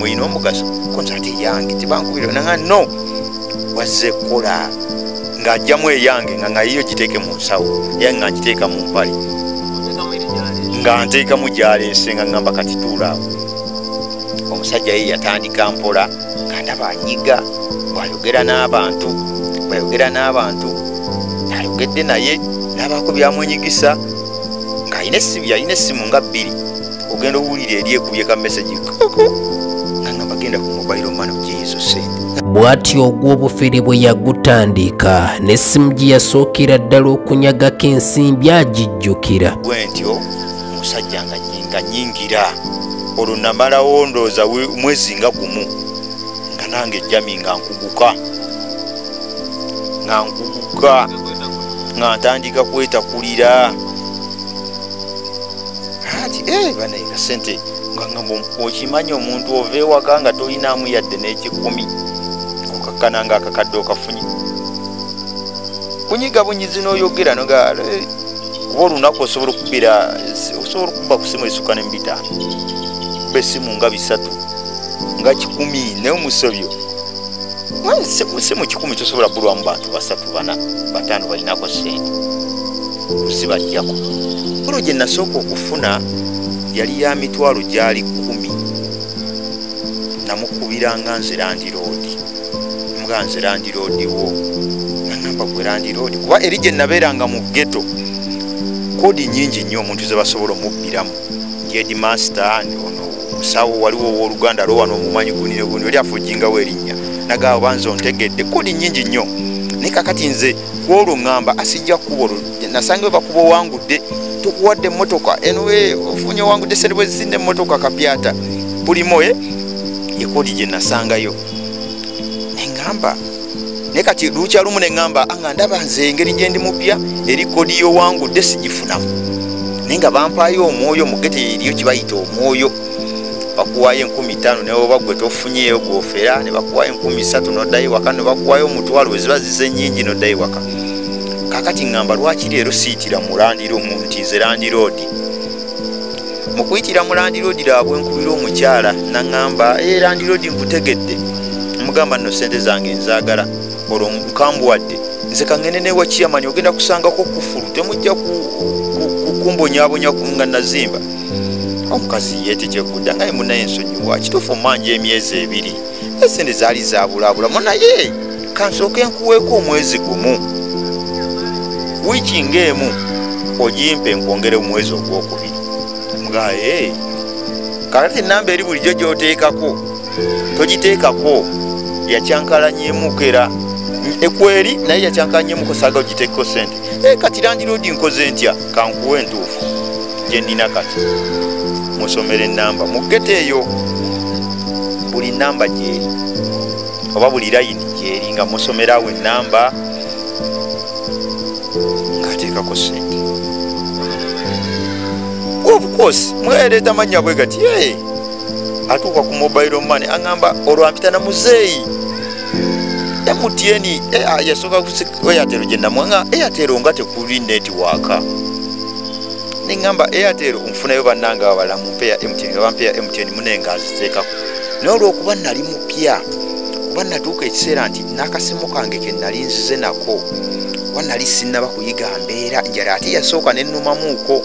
mwino mugaso konsati yange tibankubira nanga no wazze kola ngajjamu eyange nga ngayiyo giteeke mu nsawo yange nga ngiteeka mu mpale nga nteeka mu gyaleese nga ngamba kati tuula omusajja ye yatandika mpola nga ndaba anyiga bwayogera n'abantu ayogedde naye n'abaako byamwenyigisa ng'ayina essimu nga 2 ogenda owulira eri ekubye ka message koko nga ngamba genda ku mobile money ogiyiza sente. Bw'atyo ogw'obufere bwe yagutandika n'essimu gye yasookera ddala okunyagako ensimbi agijjukira. Bwe ntyo omusajja nga nyingira olwo namalawo ndooza mwezi nga gumu nga nange ejjami nga nkuguka nga ntandika kwetakulira ati banayiga sente nga ngamba okimanyi omuntu ova ewaka nga tolinaamu yadde n'ekikumi okakkana nga akakadde okafunye kunyiga bunyizi n'oyogera noga kuba olunaku osobola okubba ku simu esukka ne5 kuba essimu nga 3 nga 10 naye omusobyo simu 10 tosobola bulwamu bantu 3 4 5 balinako sente kuzibajjako. Olwo gye nasooka okufuna yali ya mitwalo gyali 10 namukubiranga nze landiroodi mga nze landiroodi wo nangamba gwe landiroodi kuba eri gye nabeeranga mu ghetto kodi nyingi nnyo omuntu ze basobola omubbiramu njedi master ono musawo waliwo ow'oluganda lwo wano omumanyi gunire gundi oli afujingawo erinnya nagaba banza ontegedde kodi nyingi nnyo naye kakati nze kwolwo ŋŋamba asijja kkubo nasange bakuba owangudde tukuwadde emmotoka enwe ofunye owangudde sente bwe zisinde emmotoka kapyata bulimu yekodi gye nasangayo neŋŋamba naye kati lukyalumu neŋŋamba anga ndaba nze engeri gye ndi mupya eri kodi y'owangudde sigifunamu naye nga bampaayo omwoyo mugete eriyo kibayita omwoyo bakuwaayo 15,000 naye oba gwe tofunyeeyo gwofera ne bakuwaayo 30,000 noddayo waka ne bakuwaayo omutwalo bwe ziba zize nnyingi noddayo waka. Kakati ŋŋamba lwaki leero siyitira mu nti nze landiroodi mu kuyitira mu landiroodi laba nkubira omukyala naŋŋamba landiroodi nkutegedde mugamba nno sente zange nzaagala olwo nkambuwadde nze kaŋŋende newa kiyamani ogenda kusangako kufulu temujja kumbonyaabonya nga nazimba. Omukazi yetekyegudda nga munaye ensonyiwa kituufu manja emyezi 2 esente zaali zabulabulamu naye kansooke nkuweeko omwezi gumu wiiki ng'emu ogimpe nkwongere omwezi ogwokubiri nga kakati enamba eri bulijjo gy'oteekako togiteekako yakyankalanyeemukera ekweri naye yakyankalanyeemuko saaga ogiteekeko sente kati landiroodi nkoze ntya kankuwe entuufu gye nnina kati musomere enamba mugete eyo buli namba gyeri oba buli layini gyeri nga musomerawo enamba ng'ateekako sente. Of course mwereeta mannya bwe gati atuuka ku mobile money aŋŋamba olwampita na muzeeyi MTN yasooka ku Airtel gye namwanga Airtel nga tekuli netiwaaka neŋŋamba Airtel nfunayo bannanga abala mumpeya MTN nga bampeya MTN munenga aziteekako naye olw'okuba nali mupya kuba natuuka ekiseera nti n'akasimu kange ke nali nzize nako kuba nali sinnaba kuyiga mbeera njala ate yasooka nennumamuuko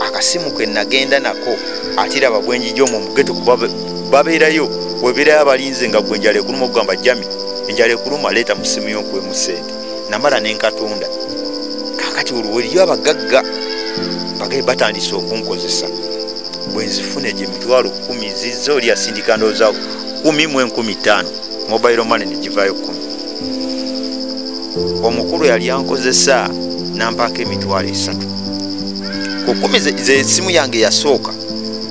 akasimu ke nagenda nako ate raba bwenjija omwo mugeto kuba babeerayo webeerayo abalinze nga gwe njala ekuluma okugamba jami enjala ekuluma leeta mu ssimu y'onkuwemu sente namala nenkatunda kakati olwo eriyo abagagga bagaye batandise okunkozesa bwe nzifune gye mitwalo 10 zizza oli asindika ndowooza 10 mu 15 mobile money ne givaayo 10 omukulu yali ankozesa nampaako emitwalo 3 ku 10 ze essimu yange yasooka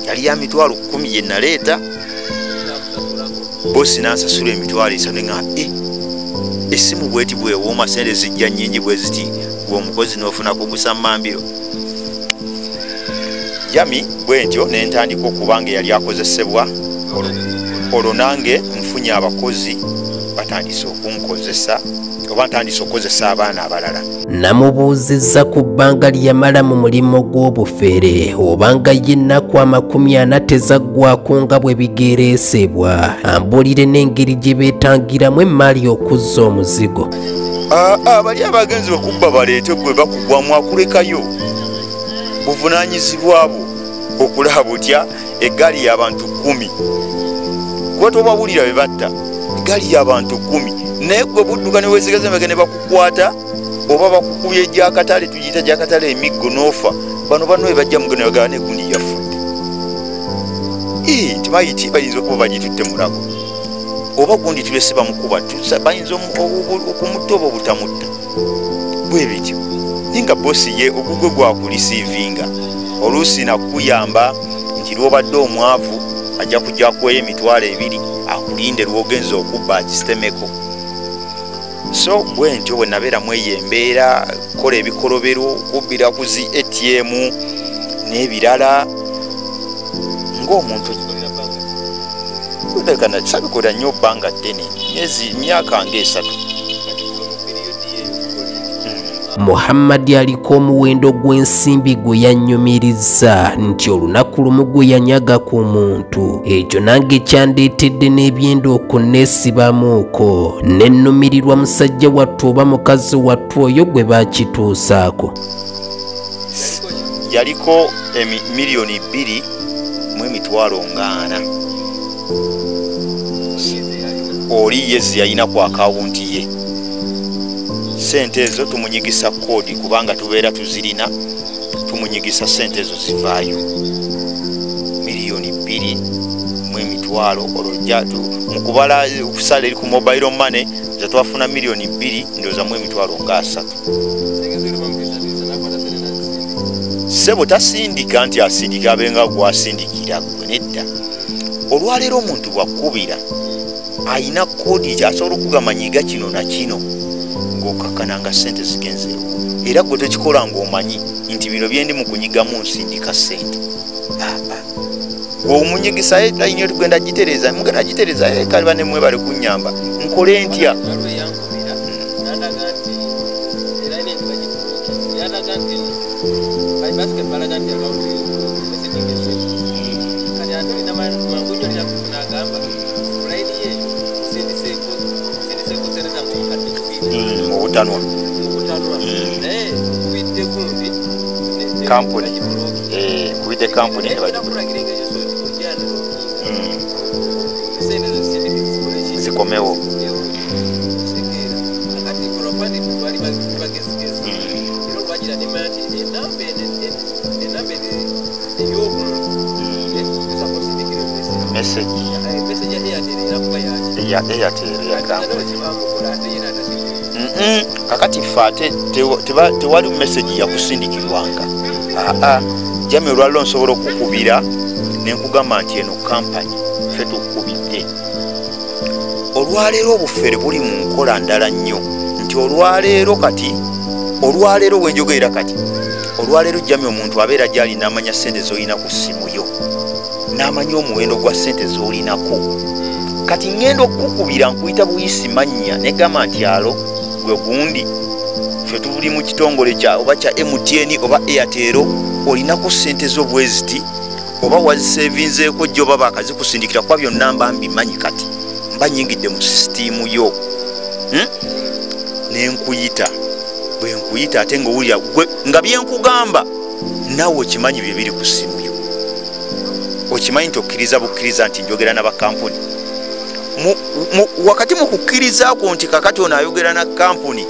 yali ya mitwalo 10 gye naleeta bosi nansasula emitwalo 3 nga essimu bweti bwewooma sente zijja nnyingi bwe ziti gwe omukozi n'ofunako gusammambiro jami bwe ntyo nentandika okuba nga yali akozesebwa olwo nange nfunye abakozi batandise okunkozesa oba ntandise okukozesa abaana abalala. Namubuuzizza ku bbanga lyamala mu mulimu gw'obufere obanga y'ennaku 40 tezaggwako nga bwe bigereesebwa, ambuulire n'engeri gye beetangiramu emmaali okuzza omuzigo. Bali abagenzi okubba baleete gwe bakugwamu akulekayo buvunaanyizibwa bwo okulaba butya eggaali y'abantu 10 gwe tobawulira be batta eggaali y'abantu 10 naye gwe budduka ne weesigaza emabega ne bakukwata oba bakukubya egyakatale tugiyita gyakatale emiggo n'ofa bano we bajja mugeno bagaba negundi yafudde ntibayiti bayinza okuba bagitutte mulago oba gundi tulese bamukuba bayinza okumutta oba obutamutta bwe bityo ninga bosi ye ogugwe gwakulisiivinga oluusi nakuyamba nti lwobadde omwavu ajja kujja kuweyo emitwalo 2 akulinde lwogenza okubba akisitemeko. So bwe ntyo bwe nabeera mweyo embeera kola ebikolobero kubbira ku zi ATM n'ebirala ng'omuntu kudekana sabikola nnyo bbanga ddene myaka nga 3. Muhammad aliko omuwendo gw'ensimbi gwe yannyumirizza nti olunaku lumu gwe yanyaga ku muntu. Ekyo nange kyandeetedde n'ebyenda okunneesibamuuko nennumirirwa musajja wattu oba mukazi wattu oyo gwe baakituusaako. Yaliko miliyoni 2 mu emitwalo 40 oli yezi yalina ku akawunti ye. Sente ezo tumunyigisa kodi kubanga tubeera tuzirina, tumunyigisa sente ezo zivaayo miliyoni 2 mu emitwalo olojja mukubala okusala eri ku mobile money zatwafuna miliyoni 2 ndoza mu emitwalo nga 3. Sebo tasindika nti asindika abenga gwasindikira gwe nedda. Olwaleero omuntu bwakubira ayina kodi kyasobola okugamanyiga kino na kino ng'okakkananga sente zigenzeewo era gwe tekikola ng'omanyi nti bino byendi mu kunyigamu nsindika sente. Gweomunyigisa layini tugenda gitereza mugenda gitereza kaliba ne mwebale kunnyamba nkole ntya. Obutanwa company with the company zikomewo message ya Airtel ya company. Kakati fate tewali message ya kusindikirwanga. Jame olwaliro nsobola okukubira nenkugamba nti eno kampani ffe tukubidde. Olwaleero obufere buli mu nkola ndala nnyo nti olwaleero wenjogerera kati olwaleero jame omuntu abeera gyali n'amanya sente z'olina ku ssimu yo n'amanya omuwendo gwa sente z'olinako. Kati ngenda okukubira nkuyita buyisi mannya negamba nti alo gwe gundi ffe tuli mu kitongole kya oba kya MTN oba Airtel olinako sente z'obweziti oba wazisevinzeeko jjo oba bakazikusindikira kwa byonna mba mbimanyi kati mba nyingidde mu sisitimu yo. Nenkuyita bwe nkuyita ate ng'owulira nga byenkugamba naawe okimanyi bye biri ku ssimu yo. Okimanyi nti okkiriza bukkiriza nti njogera n'abakampuni wakati mu kukkirizaako nti kakati ono ayogera na kampuni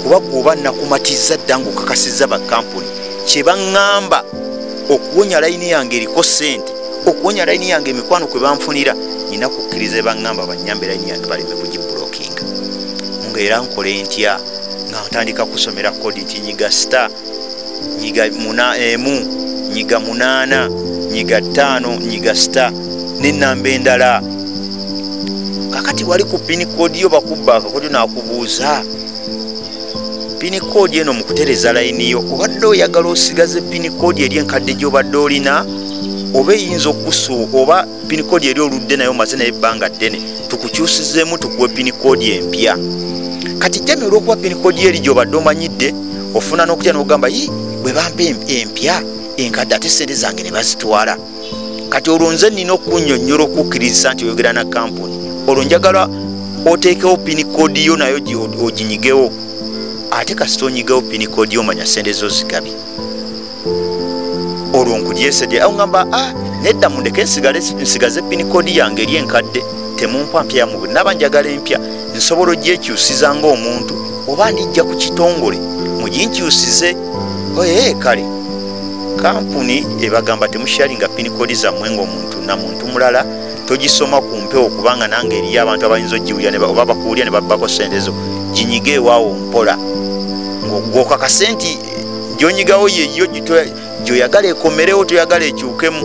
kuba gwoba nakumatiza dda ng'okakasizza bakampuni kye baŋŋamba okuwonya layini yange eriko sente okuwonya layini yange emikwano kwe banfunira nina kukkiriza baŋŋamba bannyambe layini yange baleme kugibulookinga. Ng'era nkole ntya nga ntandika kusomera kodi nti nyiga star nyiga 1 nyiga 8 nyiga 5 nyiga star n'ennamba endala. Kakati wali ku pin code yo bakubba akakodi nakubuuza pin code eno mukutereza layini yo obadde oyagala osigaze pin code eri enkadde gy'obadde olina oba eyinza oba pinikodi eri oludde naye omaze naye ebbanga ddene tukukyusizemu tukuwe pinikodi empya. Kati jjami olw'okuba pinikodi eri gy'obadde omanyidde ofuna n'okutya n'ogamba bwe bampa empya enkadde ate sente zange ne bazitwala. Kati olwo nze nnina okunnyonnyola okukkiriza nti oyogera na kampuni, olwo njagala oteekewo pinikodi yo nayo oginyigewo. Ate kasita onyigewo pinikodi omanya sente zo zigabye, olwo nkudyesedde awo ngamba nedda mundeke nsigaze pinikodi yange eri enkadde, temumpa mpya yamu naba njagala empya nsobola ogyekyusiza ng'omuntu oba ndijja ku kitongole muginkyusize. Kale kampuni ebagamba temusharinga pinikodi zammwe ng'omuntu na muntu mulala togisoma ku mpewo, kubanga nange eriyo abantu abayinza ogiwulira oba bakuwulira ne babbako sente zo. Ginyige ewaawo mpola ng'okakase nti gyonyigawo yeyo gy'oyagala ekomerewo toyagala ekyukemu.